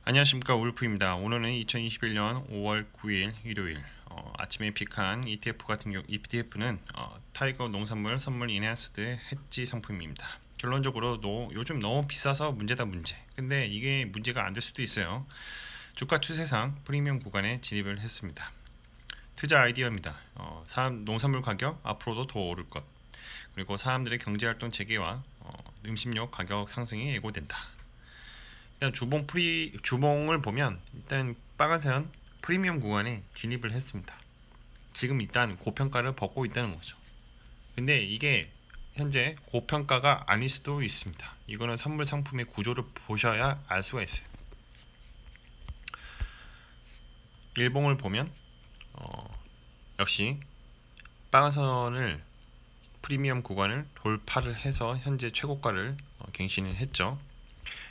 안녕하십니까, 울프입니다. 오늘은 2021년 5월 9일 일요일 아침에 픽한 ETF 같은 경우 ETF는 타이거 농산물 선물 인핸스드 해지 상품입니다. 결론적으로 요즘 너무 비싸서 문제다 문제. 근데 이게 문제가 안 될 수도 있어요. 주가 추세상 프리미엄 구간에 진입을 했습니다. 투자 아이디어입니다. 농산물 가격 앞으로도 더 오를 것. 그리고 사람들의 경제활동 재개와 음식료 가격 상승이 예고된다. 일단 주봉을 보면 일단 빨간색은 프리미엄 구간에 진입을 했습니다. 지금 일단 고평가를 벗고 있다는 거죠. 근데 이게 현재 고평가가 아닐 수도 있습니다. 이거는 선물 상품의 구조를 보셔야 알 수가 있어요. 일봉을 보면 역시 빨간선을 프리미엄 구간을 돌파를 해서 현재 최고가를 갱신을 했죠.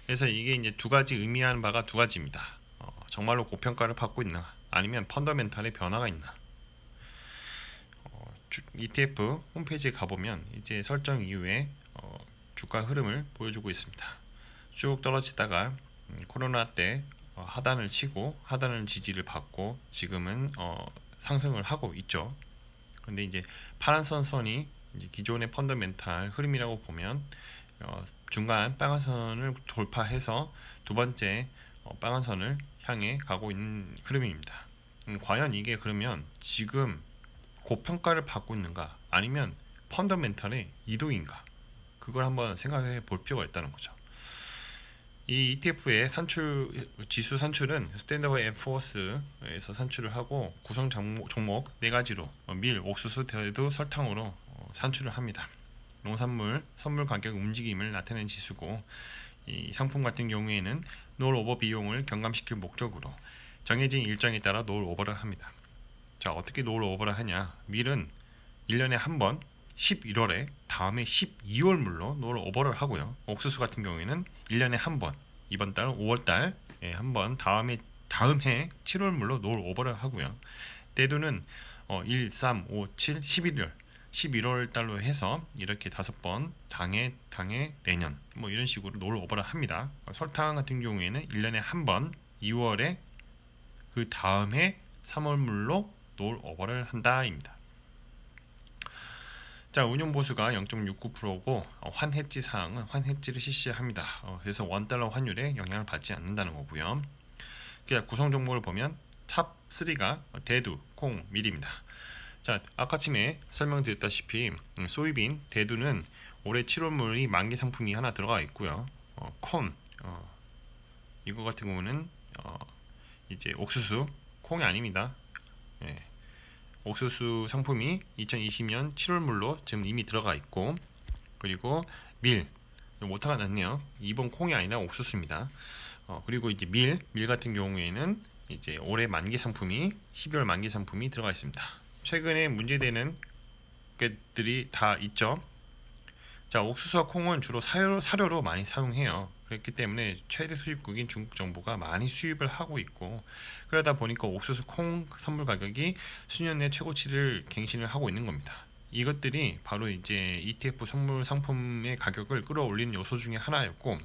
그래서 이게 이제 두 가지 의미하는 바가 두 가지입니다. 정말로 고평가를 받고 있나, 아니면 펀더멘탈의 변화가 있나. ETF 홈페이지에 가보면 이제 설정 이후에 주가 흐름을 보여주고 있습니다. 쭉 떨어지다가 코로나 때 하단을 치고 하단을 지지를 받고 지금은 상승을 하고 있죠. 그런데 이제 파란 선이 이제 기존의 펀더멘탈 흐름이라고 보면 중간 빨간 선을 돌파해서 두 번째 빨간 선을 향해 가고 있는 흐름입니다. 과연 이게 그러면 지금 고평가를 받고 있는가, 아니면 펀더멘탈의 이동인가, 그걸 한번 생각해 볼 필요가 있다는 거죠. 이 ETF의 지수 산출은 스탠더드 앤 포어스에서 산출을 하고 구성 종목 4가지로 밀, 옥수수, 대두, 설탕으로 산출을 합니다. 농산물 선물 가격 움직임을 나타내는 지수고, 이 상품 같은 경우에는 롤오버 비용을 경감시킬 목적으로 정해진 일정에 따라 롤오버를 합니다. 자, 어떻게 롤오버를 하냐? 밀은 1년에 한 번 11월에 다음에 12월물로 롤오버를 하고요. 옥수수 같은 경우에는 1년에 한 번, 이번 달 5월달 한 번, 다음 해 7월물로 롤오버를 하고요. 대두는 1, 3, 5, 7, 11월 달로 해서 이렇게 5번 당해 내년 뭐 이런 식으로 롤오버를 합니다. 설탕 같은 경우에는 1년에 한 번 2월에 그 다음 해 3월물로 롤오버를 한다입니다. 자, 운용 보수가 0.69%고 환해지 사항은 환해지를 실시합니다. 그래서 원달러 환율에 영향을 받지 않는다는 거고요. 구성 종목을 보면 탑 3가 대두, 콩, 밀입니다. 자, 아까쯤에 설명드렸다시피 소이빈, 대두는 올해 7월물이 만기 상품이 하나 들어가 있고요. 콘, 이거 같은 경우는 이제 옥수수, 콩이 아닙니다. 예, 옥수수 상품이 2020년 7월물로 지금 이미 들어가 있고, 그리고 밀, 오타가 났네요. 이번 콩이 아니라 옥수수입니다. 그리고 이제 밀 같은 경우에는 이제 올해 만기 상품이 12월 만기 상품이 들어가 있습니다. 최근에 문제되는 것들이 다 있죠. 자, 옥수수와 콩은 주로 사료로 많이 사용해요. 그렇기 때문에 최대 수입국인 중국 정부가 많이 수입을 하고 있고, 그러다 보니까 옥수수 콩 선물 가격이 수년 내 최고치를 갱신을 하고 있는 겁니다. 이것들이 바로 이제 ETF 선물 상품의 가격을 끌어올리는 요소 중에 하나였고,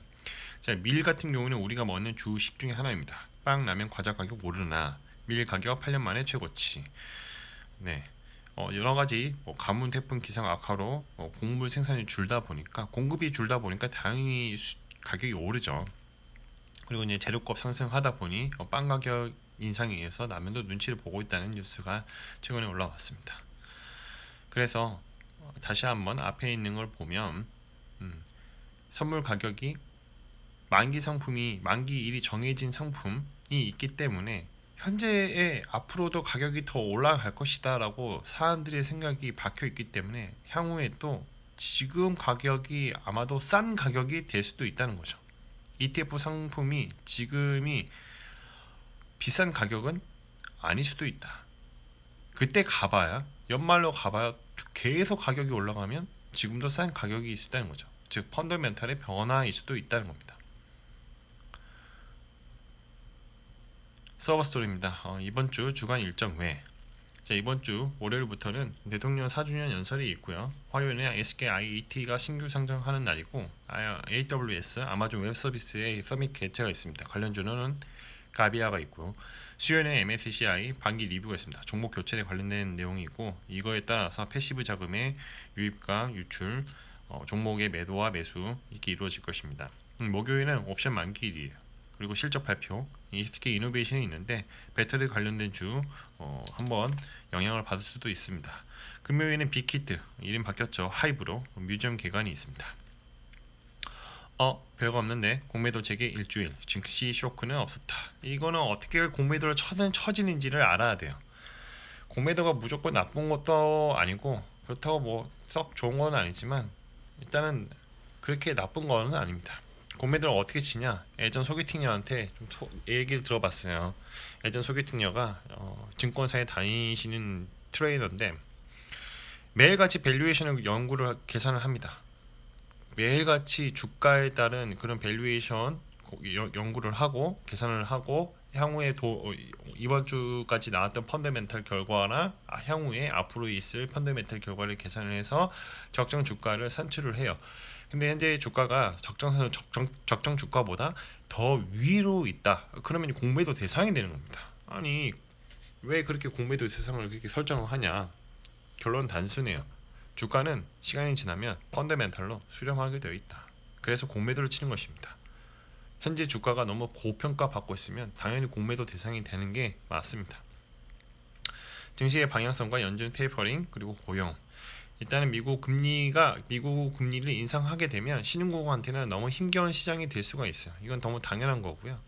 자, 밀 같은 경우는 우리가 먹는 주식 중에 하나입니다. 빵, 라면, 과자 가격 오르나 밀 가격 8년 만에 최고치. 네. 여러 가지 가뭄, 태풍, 기상 악화로 곡물 생산이 줄다 보니까, 공급이 줄다 보니까 당연히 가격이 오르죠. 그리고 이제 재료값 상승하다 보니 빵 가격 인상에 의해서 라면도 눈치를 보고 있다는 뉴스가 최근에 올라왔습니다. 그래서 다시 한번 앞에 있는 걸 보면 선물 가격이 만기일이 정해진 상품이 있기 때문에 현재의 앞으로도 가격이 더 올라갈 것이다 라고 사람들의 생각이 박혀 있기 때문에 향후에 또 지금 가격이 아마도 싼 가격이 될 수도 있다는 거죠. ETF 상품이 지금이 비싼 가격은 아닐 수도 있다. 그때 가봐야, 연말로 가봐야 계속 가격이 올라가면 지금도 싼 가격이 있을 수도 있다는 거죠. 즉 펀더멘탈의 변화일 수도 있다는 겁니다. 서버 스토리입니다. 이번 주 주간 일정 외 자, 이번 주 월요일부터는 대통령 4주년 연설이 있고요. 화요일에 SK IET가 신규 상장하는 날이고 AWS 아마존 웹 서비스의 서밋 개최가 있습니다. 관련주는 가비아가 있고요. 수요일에 MSCI 반기 리뷰가 있습니다. 종목 교체에 관련된 내용이고 이거에 따라서 패시브 자금의 유입과 유출, 종목의 매도와 매수 이렇게 이루어질 것입니다. 목요일은 옵션 만기일이에요. 그리고 실적 발표, SK 이노베이션이 있는데 배터리 관련된 주 한번 영향을 받을 수도 있습니다. 금요일은 빅히트, 이름 바뀌었죠. 하이브로 뮤지엄 개관이 있습니다. 별거 없는데 공매도 재개 일주일, 증시 쇼크는 없었다. 이거는 어떻게 공매도를 쳐지는지를 알아야 돼요. 공매도가 무조건 나쁜 것도 아니고 그렇다고 뭐 썩 좋은 건 아니지만 일단은 그렇게 나쁜 거는 아닙니다. 공매도를 어떻게 치냐? 예전 소개팅녀한테 좀 얘기를 들어봤어요. 예전 소개팅녀가 증권사에 다니시는 트레이너인데 매일같이 밸류에이션을 계산을 합니다. 매일같이 주가에 따른 그런 밸류에이션 연구를 하고 계산을 하고 향후에 이번 주까지 나왔던 펀더멘탈 결과나 향후에 앞으로 있을 펀더멘탈 결과를 계산을 해서 적정 주가를 산출을 해요. 근데 현재 주가가 적정 주가보다 더 위로 있다. 그러면 공매도 대상이 되는 겁니다. 아니 왜 그렇게 공매도 대상을 그렇게 설정을 하냐? 결론은 단순해요. 주가는 시간이 지나면 펀더멘탈로 수렴하게 되어 있다. 그래서 공매도를 치는 것입니다. 현재 주가가 너무 고평가 받고 있으면 당연히 공매도 대상이 되는 게 맞습니다. 증시의 방향성과 연준 테이퍼링 그리고 고용. 일단은 미국 금리를 인상하게 되면 신흥국한테는 너무 힘겨운 시장이 될 수가 있어요. 이건 너무 당연한 거고요.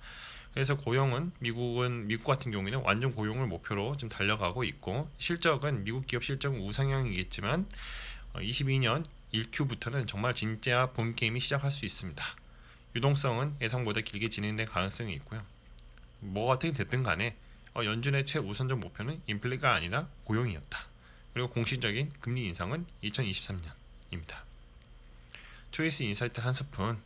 그래서 고용은 미국 같은 경우에는 완전 고용을 목표로 좀 달려가고 있고 실적은 미국 기업 실적은 우상향이겠지만 22년 1Q부터는 정말 진짜 본 게임이 시작할 수 있습니다. 유동성은 예상보다 길게 진행될 가능성이 있고요. 뭐가 어떻게 됐든 간에 연준의 최우선적 목표는 인플레가 아니라 고용이었다. 그리고 공식적인 금리 인상은 2023년입니다. 초이스 인사이트 한 스푼,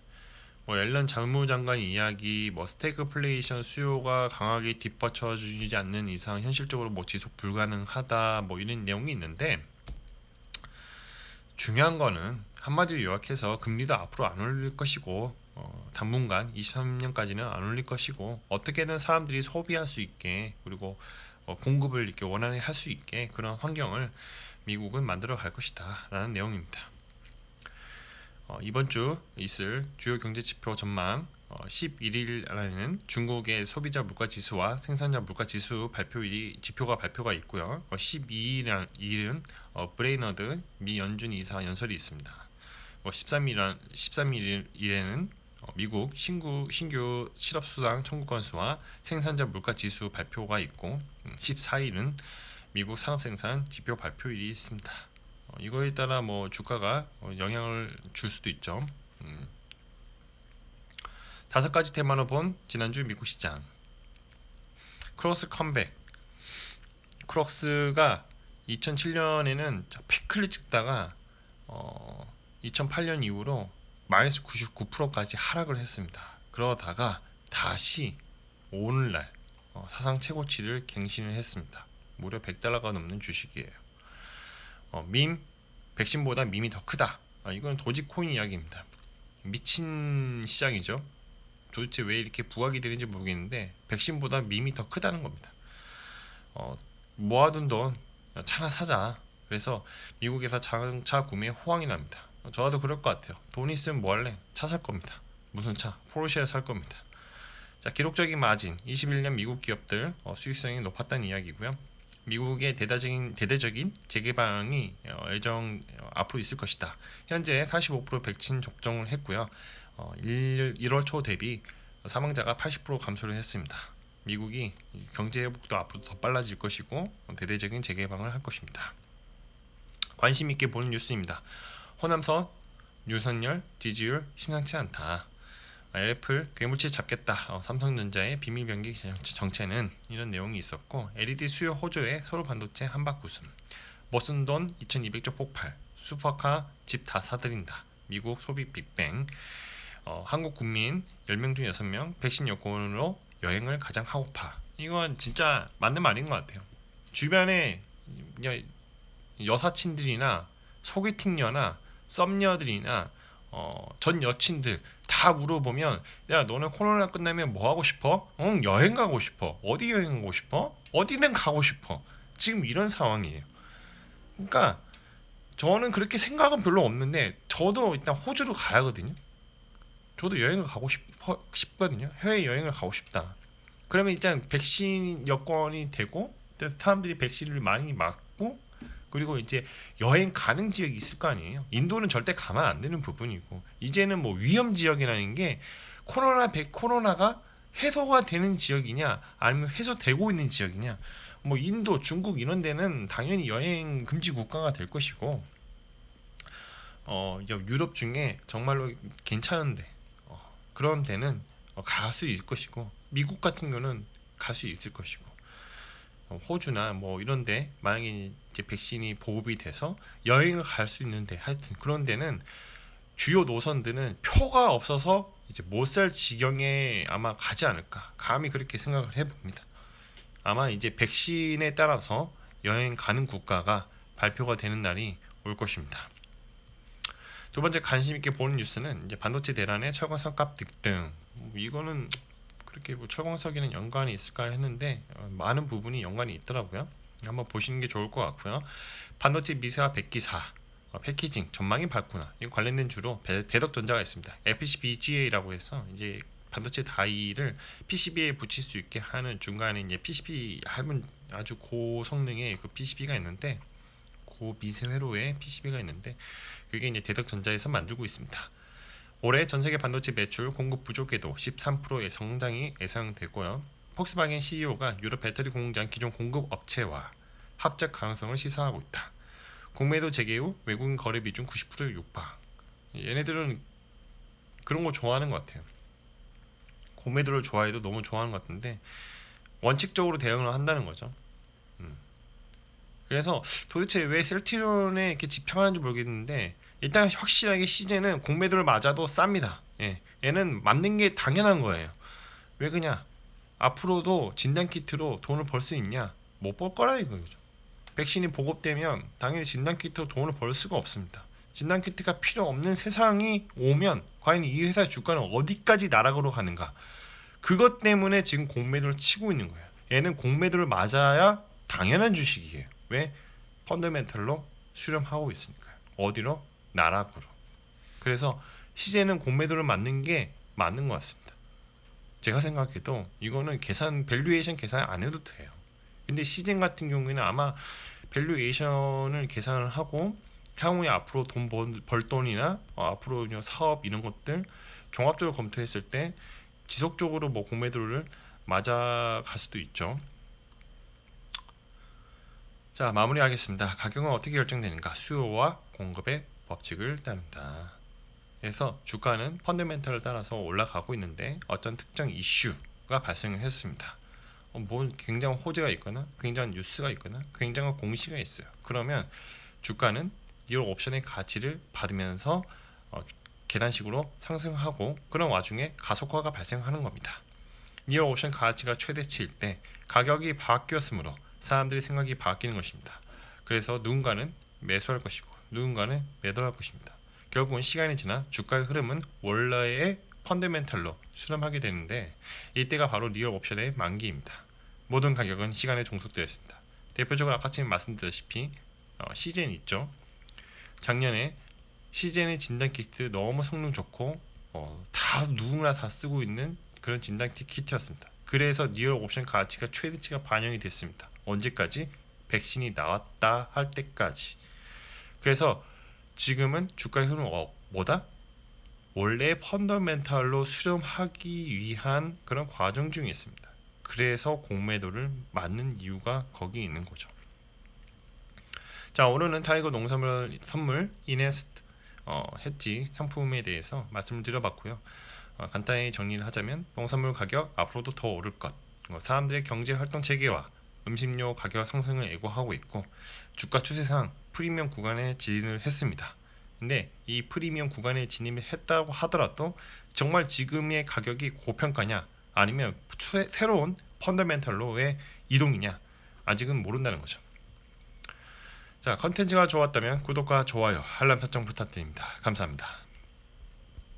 앨런财務장관 이야기, 스태그플레이션 수요가 강하게 뒷받쳐주지 않는 이상 현실적으로 지속 불가능하다, 이런 내용이 있는데 중요한 거는 한마디로 요약해서 금리도 앞으로 안 올릴 것이고 당분간 23년까지는 안 올릴 것이고 어떻게든 사람들이 소비할 수 있게 그리고 공급을 이렇게 원활히 할 수 있게 그런 환경을 미국은 만들어 갈 것이다 라는 내용입니다. 이번 주 있을 주요 경제 지표 전망 11일에는 중국의 소비자 물가 지수와 생산자 물가 지수 지표가 발표가 있고요. 12일은 브레이너드 미 연준 이사 연설이 있습니다. 13일에는 미국 신규 실업수당 청구 건수와 생산자 물가 지수 발표가 있고 14일은 미국 산업생산 지표 발표일이 있습니다. 이거에 따라 주가가 영향을 줄 수도 있죠. 5가지 테마로 본 지난주 미국 시장. 크록스 컴백. 크록스가 2007년에는 피크를 찍다가 2008년 이후로 마이너스 99%까지 하락을 했습니다. 그러다가 다시 오늘날 사상 최고치를 갱신을 했습니다. 무려 $100가 넘는 주식이에요. 백신보다 밈이 더 크다. 이건 도지코인 이야기입니다. 미친 시장이죠. 도대체 왜 이렇게 부각이 되는지 모르겠는데 백신보다 밈이 더 크다는 겁니다. 모아둔 돈 차나 사자. 그래서 미국에서 자동차 구매 호황이 납니다. 저도 그럴 것 같아요. 돈 있으면 뭐 할래? 차 살 겁니다. 무슨 차? 포르쉐 살 겁니다. 자, 기록적인 마진 21년 미국 기업들 수익성이 높았다는 이야기고요. 미국의 대대적인 재개방이 앞으로 있을 것이다. 현재 45% 백신 접종을 했고요. 1월 초 대비 사망자가 80% 감소를 했습니다. 미국이 경제 회복도 앞으로 더 빨라질 것이고 대대적인 재개방을 할 것입니다. 관심 있게 보는 뉴스입니다. 호남선 윤석열 지지율 심상치 않다. 애플 괴물치 잡겠다. 삼성전자의 비밀 변기 정체는 이런 내용이 있었고 LED 수요 호조에 서울 반도체 한박 웃음. 못 쓴 돈 2200조 폭발. 슈퍼카 집 다 사들인다. 미국 소비 빅뱅. 한국 국민 10명 중 6명 백신 여권으로 여행을 가장 하고파. 이건 진짜 맞는 말인 것 같아요. 주변에 그냥 여사친들이나 소개팅녀나 썸녀들이나 전 여친들 다 물어보면, 야 너는 코로나 끝나면 뭐 하고 싶어? 응, 여행 가고 싶어. 어디 여행 가고 싶어? 어디든 가고 싶어. 지금 이런 상황이에요. 그러니까 저는 그렇게 생각은 별로 없는데, 저도 일단 호주로 가야거든요. 저도 여행을 가고 싶거든요. 해외 여행을 가고 싶다. 그러면 일단 백신 여건이 되고, 사람들이 백신을 많이 맞고, 그리고 이제 여행 가능 지역이 있을 거 아니에요. 인도는 절대 가면 안 되는 부분이고, 이제는 뭐 위험 지역이라는 게 코로나가 해소가 되는 지역이냐 아니면 해소되고 있는 지역이냐, 뭐 인도, 중국 이런 데는 당연히 여행 금지 국가가 될 것이고, 유럽 중에 정말로 괜찮은데 그런 데는 갈 수 있을 것이고, 미국 같은 경우는 갈 수 있을 것이고, 호주나 뭐 이런데 만약에 이제 백신이 보급이 돼서 여행을 갈 수 있는데, 하여튼 그런 데는 주요 노선들은 표가 없어서 이제 못 살 지경에 아마 가지 않을까, 감히 그렇게 생각을 해봅니다. 아마 이제 백신에 따라서 여행 가는 국가가 발표가 되는 날이 올 것입니다. 두 번째 관심 있게 보는 뉴스는 이제 반도체 대란의 철광석 값 등등. 이거는 그렇게 뭐 철광석에는 연관이 있을까 했는데 많은 부분이 연관이 있더라고요. 한번 보시는 게 좋을 것 같고요. 반도체 미세화 백기사 패키징 전망이 밝구나. 이거 관련된 주로 대덕전자가 있습니다. FPGA라고 해서 이제 반도체 다이를 PCB에 붙일 수 있게 하는 중간에 이제 PCB 얇은 아주 고성능의 그 PCB가 있는데, 고미세 회로의 PCB가 있는데, 그게 이제 대덕전자에서 만들고 있습니다. 올해 전세계 반도체 매출 공급 부족에도 13%의 성장이 예상되고요. 폭스바겐 CEO가 유럽 배터리 공장 기존 공급 업체와 합작 가능성을 시사하고 있다. 공매도 재개 후 외국인 거래 비중 90%에 육박. 얘네들은 그런 거 좋아하는 것 같아요. 공매도를 좋아해도 너무 좋아하는 것 같은데 원칙적으로 대응을 한다는 거죠. 그래서 도대체 왜 셀트리온에 이렇게 집착하는지 모르겠는데, 일단 확실하게 시제는 공매도를 맞아도 쌉니다. 예, 얘는 맞는 게 당연한 거예요. 왜 그냐? 앞으로도 진단키트로 돈을 벌 수 있냐? 못 벌 거라 이거죠. 백신이 보급되면 당연히 진단키트로 돈을 벌 수가 없습니다. 진단키트가 필요 없는 세상이 오면 과연 이 회사의 주가는 어디까지 나락으로 가는가? 그것 때문에 지금 공매도를 치고 있는 거예요. 얘는 공매도를 맞아야 당연한 주식이에요. 왜? 펀더멘털로 수렴하고 있으니까요. 어디로? 나락으로. 그래서 시제는 공매도를 맞는 게 맞는 것 같습니다. 제가 생각해도 이거는 밸류에이션 계산 안 해도 돼요. 근데 시젠 같은 경우에는 아마 밸류에이션을 계산을 하고 향후에 앞으로 벌 돈이나 앞으로 사업 이런 것들 종합적으로 검토했을 때 지속적으로 뭐 공매도를 맞아갈 수도 있죠. 자, 마무리하겠습니다. 가격은 어떻게 결정되는가? 수요와 공급의 법칙을 따른다. 그래서 주가는 펀더멘털을 따라서 올라가고 있는데 어떤 특정 이슈가 발생을 했습니다. 뭐 굉장한 호재가 있거나 굉장한 뉴스가 있거나 굉장한 공시가 있어요. 그러면 주가는 리얼 옵션의 가치를 받으면서 계단식으로 상승하고, 그런 와중에 가속화가 발생하는 겁니다. 리얼 옵션 가치가 최대치일 때 가격이 바뀌었으므로 사람들의 생각이 바뀌는 것입니다. 그래서 누군가는 매수할 것이고 누군가는 매도할 것입니다. 결국은 시간이 지나 주가의 흐름은 원래의 펀더멘털로 수렴하게 되는데, 이때가 바로 리얼 옵션의 만기입니다. 모든 가격은 시간에 종속되어 있습니다. 대표적으로 아까 전에 말씀드렸다시피 시젠 있죠. 작년에 시젠의 진단키트 너무 성능 좋고 다 누구나 다 쓰고 있는 그런 진단키트였습니다. 그래서 리얼 옵션 가치가 최대치가 반영이 됐습니다. 언제까지? 백신이 나왔다 할 때까지. 그래서 지금은 주가의 흐름은 뭐다? 원래 펀더멘탈로 수렴하기 위한 그런 과정 중에 있습니다. 그래서 공매도를 맞는 이유가 거기 있는 거죠. 자, 오늘은 타이거 농산물 선물 이네스트 해지 상품에 대해서 말씀을 드려봤고요. 간단히 정리를 하자면 농산물 가격 앞으로도 더 오를 것, 사람들의 경제활동 재개와 음식료 가격 상승을 예고하고 있고, 주가 추세상 프리미엄 구간에 진입을 했습니다. 근데 이 프리미엄 구간에 진입을 했다고 하더라도 정말 지금의 가격이 고평가냐 아니면 새로운 펀더멘털로의 이동이냐, 아직은 모른다는 거죠. 자, 컨텐츠가 좋았다면 구독과 좋아요, 알람 설정 부탁드립니다. 감사합니다.